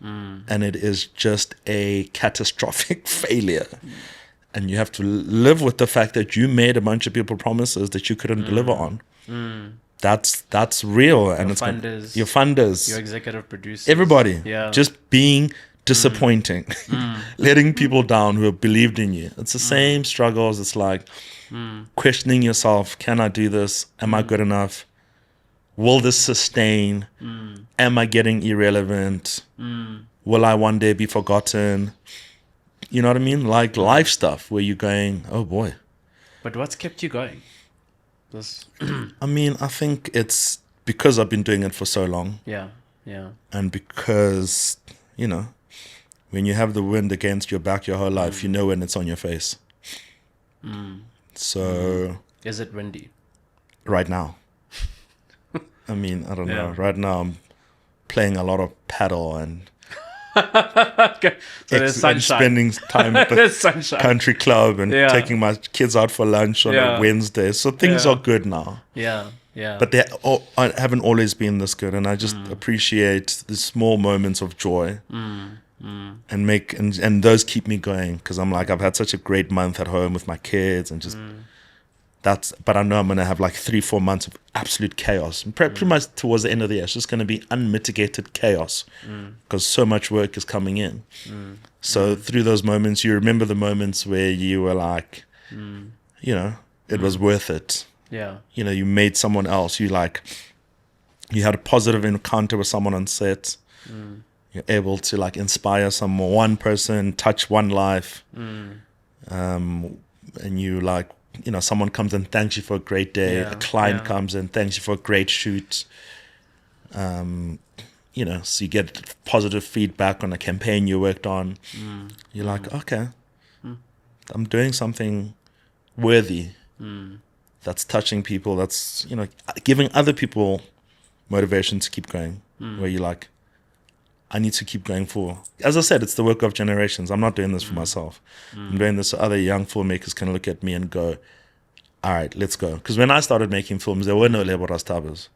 And it is just a catastrophic failure. And you have to live with the fact that you made a bunch of people promises that you couldn't deliver on. That's real. And your funders,
your executive producers,
everybody, just being disappointing, letting people down who have believed in you. It's the same struggles. It's like questioning yourself. Can I do this? Am I good enough? Will this sustain? Am I getting irrelevant? Will I one day be forgotten? You know what I mean? Like life stuff where you're going, oh boy.
But what's kept you going?
I mean, I think it's because I've been doing it for so long.
Yeah.
And because, when you have the wind against your back your whole life, you know when it's on your face. So...
Is it windy?
Right now. I mean, I don't know. Right now I'm playing a lot of paddle and...
Okay. So there's sunshine.
And spending time at the country club and taking my kids out for lunch on a Wednesday. So things are good now.
Yeah.
But they haven't always been this good. And I just appreciate the small moments of joy and those keep me going. Because I'm like, I've had such a great month at home with my kids and just... But I know I'm going to have like 3-4 months of absolute chaos. And pretty much towards the end of the year, it's just going to be unmitigated chaos because so much work is coming in. So through those moments, you remember the moments where you were like, it was worth it.
Yeah.
You made someone else. You had a positive encounter with someone on set. You're able to like inspire one person, touch one life. And you like, someone comes and thanks you for a great day. A client comes and thanks you for a great shoot. So you get positive feedback on a campaign you worked on. You're like, okay, I'm doing something worthy that's touching people. That's, giving other people motivation to keep going. Where you're like, I need to keep going for. As I said, it's the work of generations. I'm not doing this for myself. I'm doing this so other young filmmakers can look at me and go, all right, let's go. Because when I started making films, there were no Lebo Rasethebas.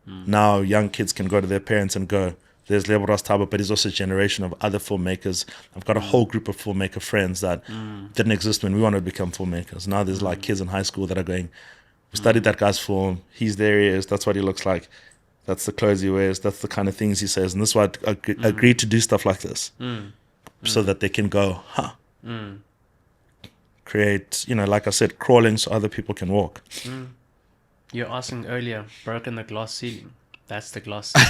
Now young kids can go to their parents and go, there's Lebo Rasetheba, but there's also a generation of other filmmakers. I've got a whole group of filmmaker friends that didn't exist when we wanted to become filmmakers. Now there's like kids in high school that are going, we studied that guy's film. There he is. That's what he looks like. That's the clothes he wears. That's the kind of things he says. And this is why I agreed to do stuff like this. So that they can go, create, like I said, crawling so other people can walk.
You're asking earlier, broken the glass ceiling. That's the glass ceiling.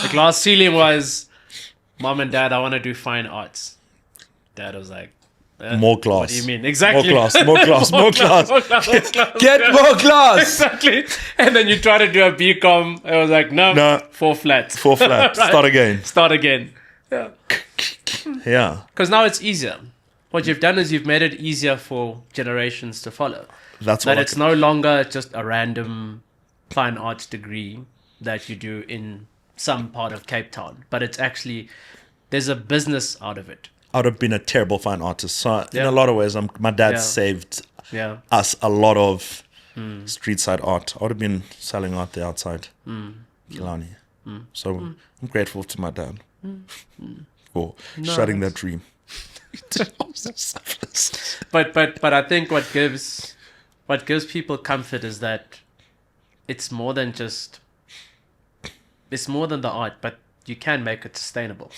The glass ceiling was, Mom and Dad, I want to do fine arts. Dad was like,
more glass.
What do you mean? Exactly.
More glass, more glass, more glass. Get more glass.
Exactly. And then you try to do a BCom. I was like, no, 4 flats.
4 flat.
Right.
Start again.
Start again. Yeah.
Yeah.
Because now it's easier. What you've done is you've made it easier for generations to follow.
That's
That
what
it's no longer just a random fine arts degree that you do in some part of Cape Town, but it's actually, there's a business out of it.
I would have been a terrible fine artist. So in
Yeah.
a lot of ways, my dad
Yeah.
saved
Yeah.
us a lot of street side art. I would have been selling art there outside Killarney. So I'm grateful to my dad for shutting that dream.
But I think what gives people comfort is that it's more than the art, but you can make it sustainable.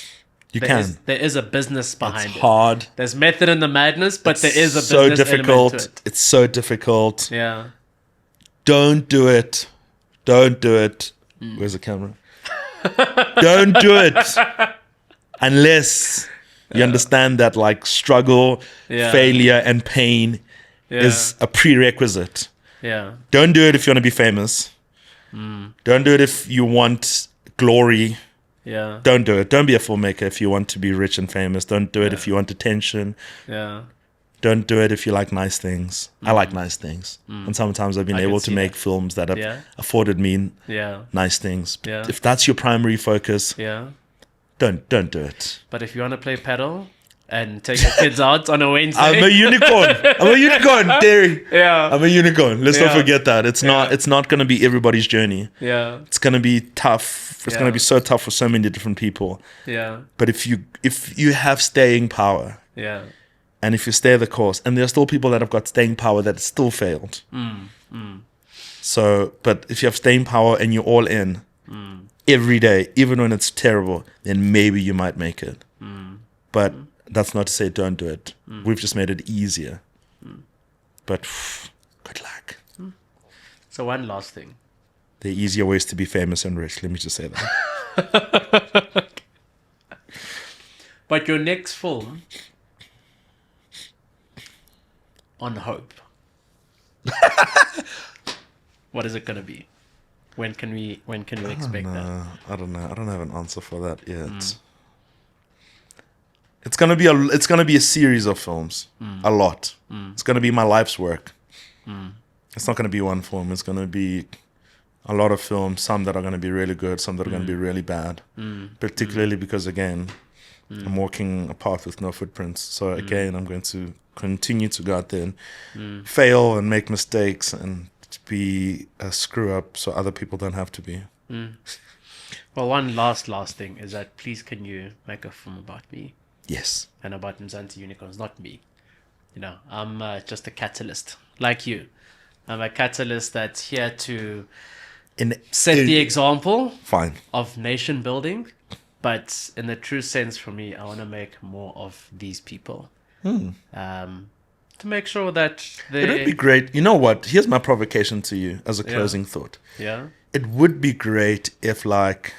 There is a business behind
It's
it.
hard.
There's method in the madness, but there is a
so
business
difficult.
element to it.
It's so difficult.
Yeah.
Don't do it. Don't do it. Where's the camera? Don't do it unless you understand that like struggle, failure, and pain is a prerequisite.
Yeah.
Don't do it if you want to be famous. Don't do it if you want glory.
Yeah.
Don't do it. Don't be a filmmaker if you want to be rich and famous. Don't do it if you want attention.
Yeah.
Don't do it if you like nice things. I like nice things. And sometimes I've been able to make films that have afforded me nice things.
Yeah.
If that's your primary focus,
Yeah.
don't do it.
But if you want to play paddle and take your kids out on a Wednesday.
I'm a unicorn. I'm a unicorn, Terry.
Yeah.
I'm a unicorn. Let's not
Yeah.
forget that. It's not going to be everybody's journey.
Yeah.
It's going to be tough. It's going to be so tough for so many different people.
Yeah.
But if you have staying power,
Yeah.
and if you stay the course, and there are still people that have got staying power that still failed. So, but if you have staying power and you're all in every day, even when it's terrible, then maybe you might make it. But that's not to say don't do it. We've just made it easier. But good luck.
So one last thing.
There are easier ways to be famous and rich. Let me just say that.
But your next film on hope. What is it going to be? When can we expect that?
I don't know. I don't have an answer for that yet. It's gonna be a series of films. A lot. It's gonna be my life's work. It's not gonna be one film. It's gonna be a lot of films. Some that are gonna be really good. Some that are gonna be really bad. Particularly because again, I'm walking a path with no footprints. So again, I'm going to continue to go out there and fail and make mistakes and be a screw up so other people don't have to be.
Well, one last thing is that please can you make a film about me
Yes.
and about Mzansi unicorns, not me. You know, I'm just a catalyst like you. I'm a catalyst that's here to set the example
Fine.
of nation building, but in the true sense for me, I want to make more of these people. To make sure that
It would be great. You know what? Here's my provocation to you as a closing thought.
Yeah.
It would be great if like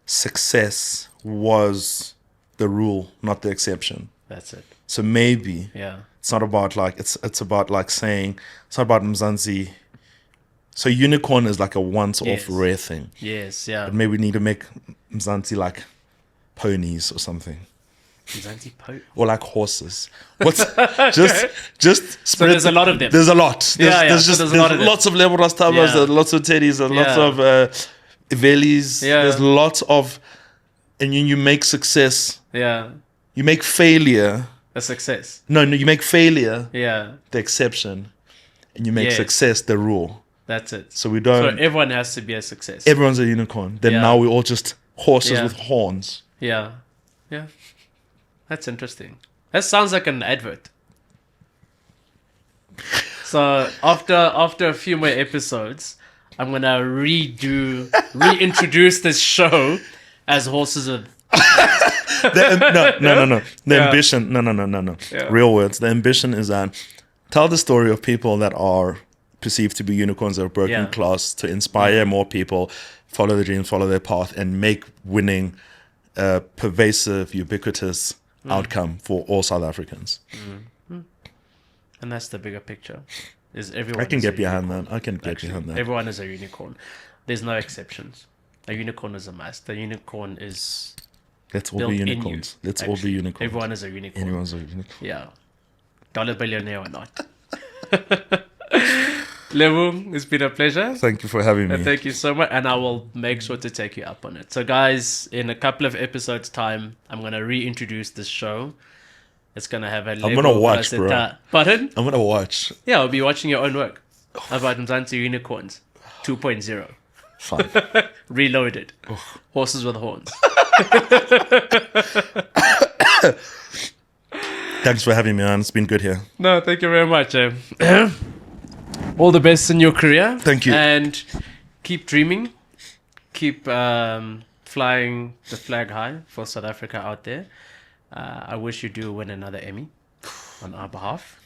success was the rule, not the exception.
That's it.
So maybe
Yeah.
it's not about like it's about like saying it's not about Mzansi. So unicorn is like a once off rare thing.
Yes. Yeah.
But maybe we need to make Mzansi like ponies or something.
Mzansi
Or like horses. What's just spread.
So there's a lot of them.
There's a lot. There's
so there's a lot of them.
lots of Lebo Rasethebas,
Yeah.
there's lots of Teddies, there's lots
Yeah.
of Velis.
Yeah.
There's lots of, and you make success.
Yeah.
You make failure.
A success.
No, you make failure
Yeah.
the exception, and you make
Yes.
success the rule.
That's it.
So we
So
don't.
everyone has to be a success.
Everyone's a unicorn. Then
Yeah.
now we're all just horses
Yeah.
with horns.
Yeah. Yeah. That's interesting. That sounds like an advert. So after a few more episodes, I'm gonna reintroduce this show as horses with
No. The
Yeah.
ambition. No.
Yeah.
Real words. The ambition is that tell the story of people that are perceived to be unicorns that are broken
Yeah.
class to inspire more people, follow their dreams, follow their path, and make winning pervasive, ubiquitous, outcome for all South Africans.
And that's the bigger picture. Is everyone?
I can
is
get
a
behind
unicorn.
that. I can get behind that.
Everyone is a unicorn. There's no exceptions. A unicorn is a must. The unicorn is.
Let's all
built
be
in
unicorns.
you,
Let's all be
actually.
unicorns.
Everyone is a unicorn.
Everyone's a unicorn.
Yeah. Dollar billionaire or not. Lebo, it's been a pleasure.
Thank you for having me.
Thank you so much. And I will make sure to take you up on it. So, guys, in a couple of episodes' time, I'm going to reintroduce this show. It's going to have a
I'm going to watch, bro.
Pardon?
I'm going to watch.
Yeah, I'll be watching your own work about Mzansi Unicorns 2.0.
Fine.
Reloaded. Horses with horns.
Thanks for having me, man. It's been good here.
No, thank you very much. All the best in your career.
Thank you.
And keep dreaming. Keep flying the flag high for South Africa out there. I wish you do win another Emmy on our behalf.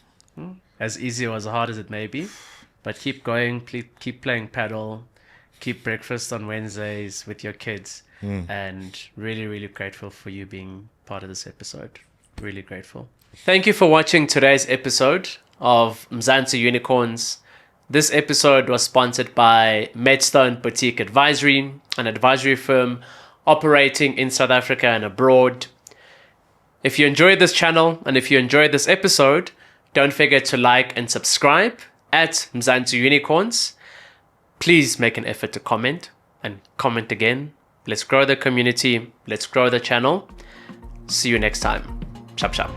As easy or as hard as it may be. But keep going. Keep playing paddle. Keep breakfast on Wednesdays with your kids. And really, really grateful for you being part of this episode. Really grateful. Thank you for watching today's episode of Mzansi Unicorns. This episode was sponsored by Medstone Boutique Advisory, an advisory firm operating in South Africa and abroad. If you enjoyed this channel and if you enjoyed this episode, don't forget to like and subscribe at Mzansi Unicorns. Please make an effort to comment and comment again. Let's grow the community. Let's grow the channel. See you next time. Chap chap.